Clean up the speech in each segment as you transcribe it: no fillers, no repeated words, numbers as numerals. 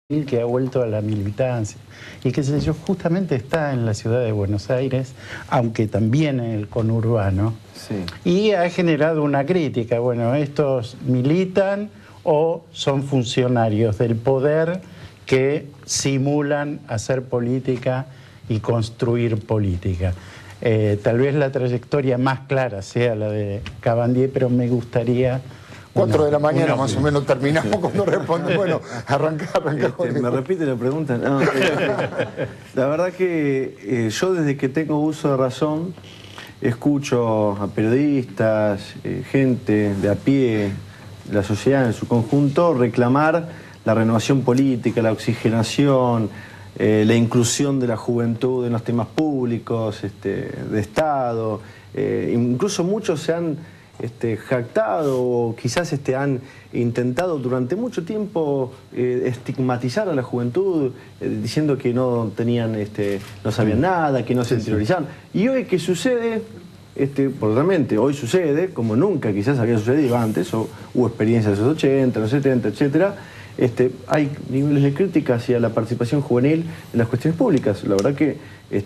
que ha vuelto a la militancia y que sé yo, justamente está en la ciudad de Buenos Aires, aunque también en el conurbano, sí. Y ha generado una crítica. Bueno, estos militan o son funcionarios del poder que simulan hacer política y construir política. Tal vez la trayectoria más clara sea la de Cabandier, pero me gustaría... 4 de la mañana más o menos terminamos cuando responde. Bueno, arranca. Me repite la pregunta. No, la verdad que yo desde que tengo uso de razón escucho a periodistas, gente de a pie, la sociedad en su conjunto, reclamar la renovación política, la oxigenación, la inclusión de la juventud en los temas públicos, de Estado. Incluso muchos se han jactado o quizás han intentado durante mucho tiempo estigmatizar a la juventud, diciendo que no tenían, no sabían nada, que no se interiorizaban. Y hoy que sucede, realmente hoy sucede, como nunca quizás había sucedido antes, o hubo experiencias de los 80, los 70, etcétera. Hay niveles de crítica hacia la participación juvenil en las cuestiones públicas. La verdad que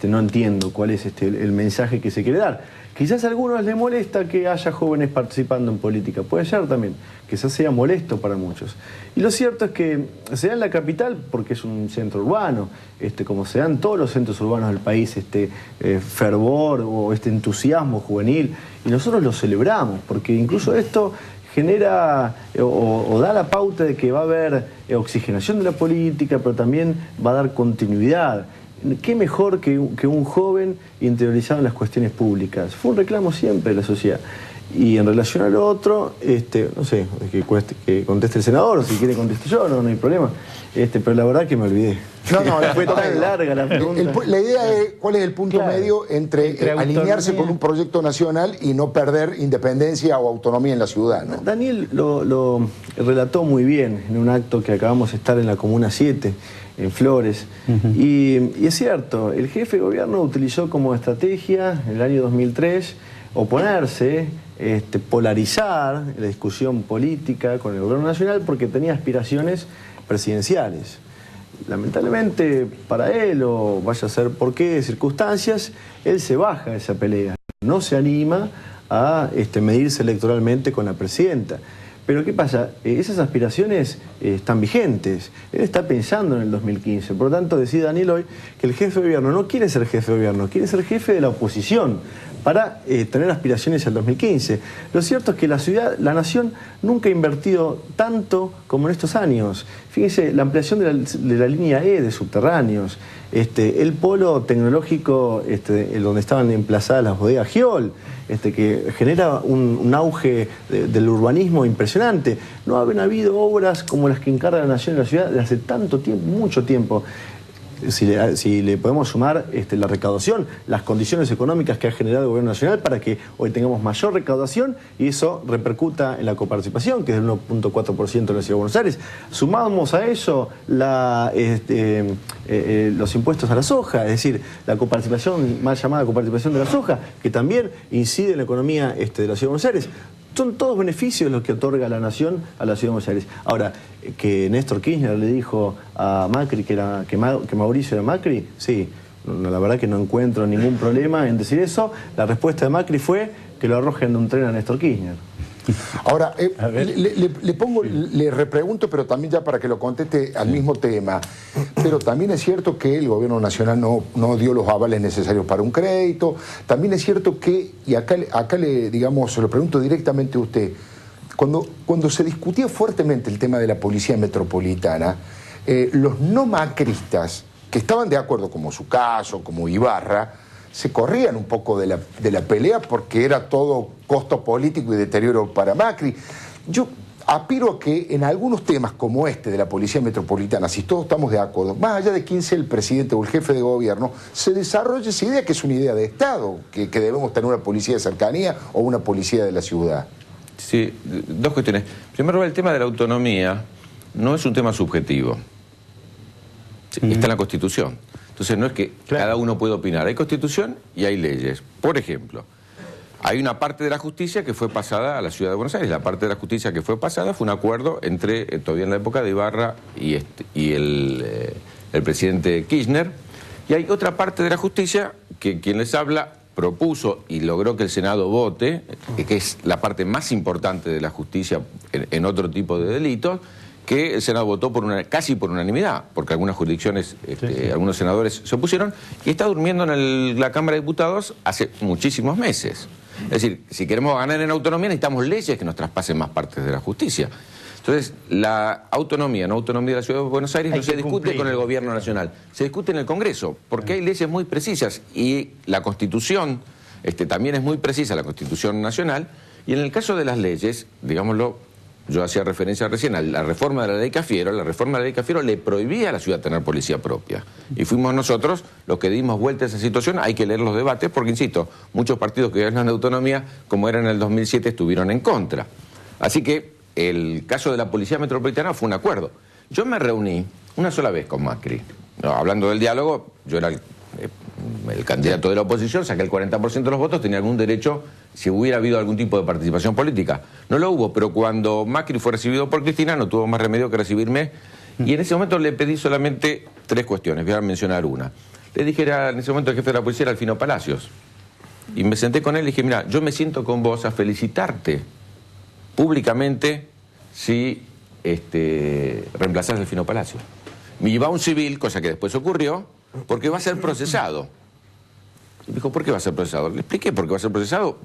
no entiendo cuál es el mensaje que se quiere dar. Quizás a algunos les molesta que haya jóvenes participando en política. Puede ser también, quizás sea molesto para muchos. Y lo cierto es que se da en la capital porque es un centro urbano, como se dan todos los centros urbanos del país, fervor o entusiasmo juvenil. Y nosotros lo celebramos, porque incluso esto genera o da la pauta de que va a haber oxigenación de la política, pero también va a dar continuidad. ¿Qué mejor que un joven interiorizado en las cuestiones públicas? Fue un reclamo siempre de la sociedad. Y en relación a lo otro, no sé, que conteste el senador, o si quiere conteste yo, no hay problema. Pero la verdad que me olvidé. No, fue tan larga la pregunta. La idea es cuál es el punto medio entre alinearse con un proyecto nacional y no perder independencia o autonomía en la ciudad, ¿no? Daniel lo relató muy bien en un acto que acabamos de estar en la Comuna 7, en Flores. Y es cierto, el jefe de gobierno utilizó como estrategia en el año 2003 oponerse, polarizar la discusión política con el gobierno nacional porque tenía aspiraciones presidenciales. Lamentablemente para él, o vaya a ser por qué circunstancias, él se baja de esa pelea, no se anima a medirse electoralmente con la presidenta. Pero ¿qué pasa? Esas aspiraciones están vigentes. Él está pensando en el 2015. Por lo tanto, decide Daniel hoy que el jefe de gobierno no quiere ser jefe de gobierno, quiere ser jefe de la oposición para tener aspiraciones al 2015. Lo cierto es que la nación nunca ha invertido tanto como en estos años. Fíjense, la ampliación de la línea E de subterráneos, el polo tecnológico donde estaban emplazadas las bodegas Giol, que genera un auge del urbanismo impresionante. No habían habido obras como las que encarga la nación en la ciudad de hace tanto tiempo, mucho tiempo. Si le podemos sumar la recaudación, las condiciones económicas que ha generado el gobierno nacional para que hoy tengamos mayor recaudación y eso repercuta en la coparticipación, que es del 1.4% en la Ciudad de Buenos Aires. Sumamos a eso los impuestos a la soja, es decir, la coparticipación, mal llamada coparticipación de la soja, que también incide en la economía de la Ciudad de Buenos Aires. Son todos beneficios los que otorga la nación a la Ciudad de Buenos Aires. Ahora, que Néstor Kirchner le dijo a Macri que Mauricio era Macri, sí, la verdad que no encuentro ningún problema en decir eso. La respuesta de Macri fue que lo arrojen de un tren a Néstor Kirchner. Ahora, le repregunto, pero también ya para que lo conteste al mismo tema. Pero también es cierto que el gobierno nacional no dio los avales necesarios para un crédito. También es cierto que, y acá se lo pregunto directamente a usted, cuando se discutía fuertemente el tema de la policía metropolitana, los no macristas, que estaban de acuerdo, como su caso, como Ibarra, se corrían un poco de la pelea porque era todo costo político y deterioro para Macri. Yo aspiro a que en algunos temas como de la policía metropolitana, si todos estamos de acuerdo, más allá de quién sea el presidente o el jefe de gobierno, se desarrolle esa idea que es una idea de Estado, que debemos tener una policía de cercanía o una policía de la ciudad. Sí, dos cuestiones. Primero, el tema de la autonomía no es un tema subjetivo. Está en la Constitución. Entonces no es que cada uno puede opinar. Hay Constitución y hay leyes. Por ejemplo, hay una parte de la justicia que fue pasada a la Ciudad de Buenos Aires. La parte de la justicia que fue pasada fue un acuerdo entre, todavía en la época de Ibarra y el presidente Kirchner. Y hay otra parte de la justicia que quien les habla propuso y logró que el Senado vote, que es la parte más importante de la justicia en otro tipo de delitos, que el Senado votó casi por unanimidad, porque algunas jurisdicciones, algunos senadores se opusieron, y está durmiendo en la Cámara de Diputados hace muchísimos meses. Es decir, si queremos ganar en autonomía necesitamos leyes que nos traspasen más partes de la justicia. Entonces, la autonomía, no autonomía de la Ciudad de Buenos Aires no se discute con el Gobierno Nacional, se discute en el Congreso, porque hay leyes muy precisas y la Constitución también es muy precisa, la Constitución Nacional, y en el caso de las leyes, digámoslo, yo hacía referencia recién a la reforma de la ley Cafiero. La reforma de la ley Cafiero le prohibía a la ciudad tener policía propia. Y fuimos nosotros los que dimos vuelta a esa situación. Hay que leer los debates porque, insisto, muchos partidos que hablan de autonomía, como era en el 2007, estuvieron en contra. Así que el caso de la Policía Metropolitana fue un acuerdo. Yo me reuní una sola vez con Macri. No, hablando del diálogo, yo era el candidato de la oposición, saqué el 40% de los votos, tenía algún derecho si hubiera habido algún tipo de participación política. No lo hubo, pero cuando Macri fue recibido por Cristina no tuvo más remedio que recibirme, y en ese momento le pedí solamente 3 cuestiones, voy a mencionar una. Le dije, en ese momento el jefe de la policía era Alfino Palacios, y me senté con él y dije, mira, yo me siento con vos a felicitarte públicamente si reemplazás a Alfino Palacios. Me llevaba un civil, cosa que después ocurrió, porque va a ser procesado. Y me dijo, ¿por qué va a ser procesado? Le expliqué por qué va a ser procesado.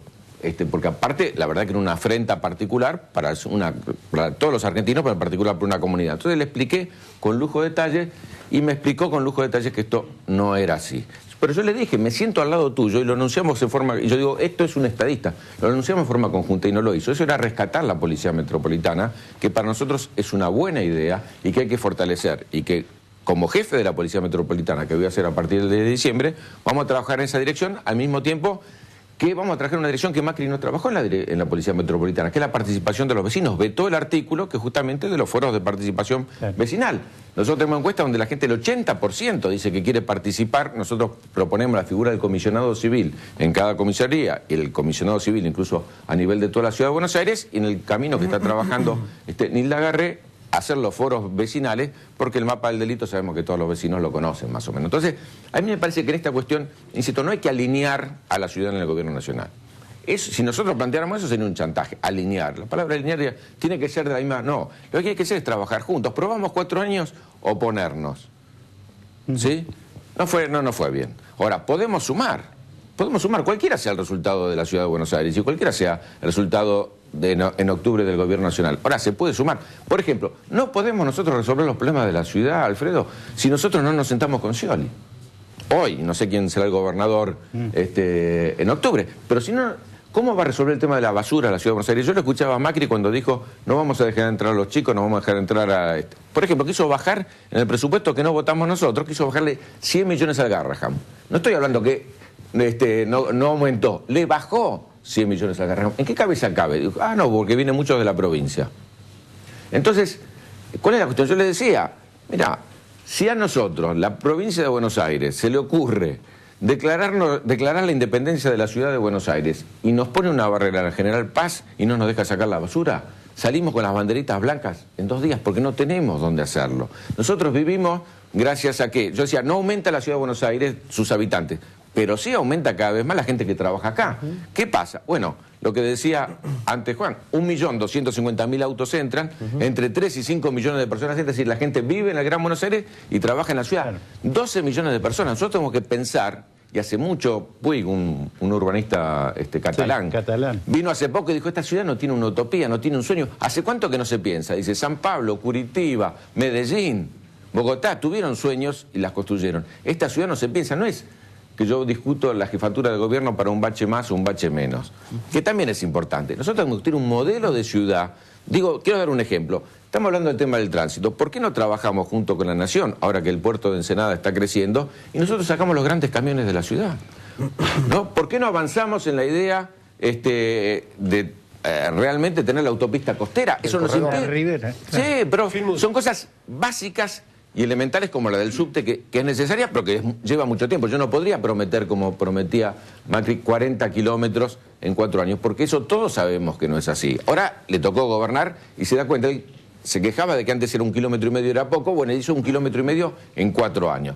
Porque aparte, la verdad que era una afrenta particular para todos los argentinos, pero en particular para una comunidad. Entonces le expliqué con lujo de detalle y me explicó con lujo de detalles que esto no era así. Pero yo le dije, me siento al lado tuyo, y lo anunciamos en forma... Y yo digo, esto es un estadista. Lo anunciamos en forma conjunta y no lo hizo. Eso era rescatar la Policía Metropolitana, que para nosotros es una buena idea y que hay que fortalecer. Y que como jefe de la Policía Metropolitana, que voy a hacer a partir del 10 de diciembre, vamos a trabajar en esa dirección, al mismo tiempo que vamos a trabajar en una dirección que Macri no trabajó en la Policía Metropolitana, que es la participación de los vecinos. Vetó el artículo que justamente de los foros de participación vecinal. Nosotros tenemos encuestas donde la gente, el 80% dice que quiere participar. Nosotros proponemos la figura del comisionado civil en cada comisaría, y el comisionado civil incluso a nivel de toda la Ciudad de Buenos Aires, y en el camino que está trabajando Nilda Garré, hacer los foros vecinales, porque el mapa del delito sabemos que todos los vecinos lo conocen más o menos. Entonces, a mí me parece que en esta cuestión, insisto, no hay que alinear a la ciudad en el Gobierno Nacional. Si nosotros planteáramos eso, sería un chantaje, alinear. La palabra alinear tiene que ser de la misma... No, lo que hay que hacer es trabajar juntos. Probamos 4 años, oponernos. ¿Sí? No fue bien. Ahora, podemos sumar, cualquiera sea el resultado de la Ciudad de Buenos Aires y cualquiera sea el resultado en octubre del Gobierno Nacional. Ahora, se puede sumar. Por ejemplo, no podemos nosotros resolver los problemas de la ciudad, Alfredo, si nosotros no nos sentamos con Scioli. Hoy, no sé quién será el gobernador en octubre, pero si no, ¿cómo va a resolver el tema de la basura a la Ciudad de Buenos Aires? Yo lo escuchaba a Macri cuando dijo, no vamos a dejar entrar a los chicos, no vamos a dejar entrar a... Por ejemplo, quiso bajar en el presupuesto que no votamos nosotros, quiso bajarle 100 millones al Garraham. No estoy hablando que no aumentó, le bajó 100 millones al Garraham. ¿En qué cabeza cabe? Dijo, no, porque vienen muchos de la provincia. Entonces, ¿cuál es la cuestión? Yo le decía, mira, si a nosotros, la provincia de Buenos Aires, se le ocurre declarar la independencia de la ciudad de Buenos Aires y nos pone una barrera al General Paz y no nos deja sacar la basura, salimos con las banderitas blancas en 2 días porque no tenemos dónde hacerlo. Nosotros vivimos gracias a que, yo decía, no aumenta la ciudad de Buenos Aires sus habitantes, pero sí aumenta cada vez más la gente que trabaja acá. ¿Qué pasa? Bueno, lo que decía antes Juan, 1.250.000 autos entran, entre 3 y 5 millones de personas, es decir, la gente vive en el Gran Buenos Aires y trabaja en la ciudad. 12 millones de personas. Nosotros tenemos que pensar, y hace mucho, Puig, un urbanista catalán, vino hace poco y dijo, esta ciudad no tiene una utopía, no tiene un sueño. ¿Hace cuánto que no se piensa? Dice, San Pablo, Curitiba, Medellín, Bogotá, tuvieron sueños y las construyeron. Esta ciudad no se piensa, no es que yo discuto la jefatura de gobierno para un bache más o un bache menos, que también es importante. Nosotros tenemos que tener un modelo de ciudad. Digo, quiero dar un ejemplo. Estamos hablando del tema del tránsito. ¿Por qué no trabajamos junto con la Nación, ahora que el puerto de Ensenada está creciendo, y nosotros sacamos los grandes camiones de la ciudad? ¿No? ¿Por qué no avanzamos en la idea de realmente tener la autopista costera? Eso nos impide. Sí, pero son cosas básicas y elementales como la del subte, que es necesaria, pero que lleva mucho tiempo. Yo no podría prometer, como prometía Macri, 40 kilómetros en 4 años, porque eso todos sabemos que no es así. Ahora le tocó gobernar y se da cuenta, él se quejaba de que antes era 1,5 kilómetros era poco, bueno, hizo 1,5 kilómetros en 4 años.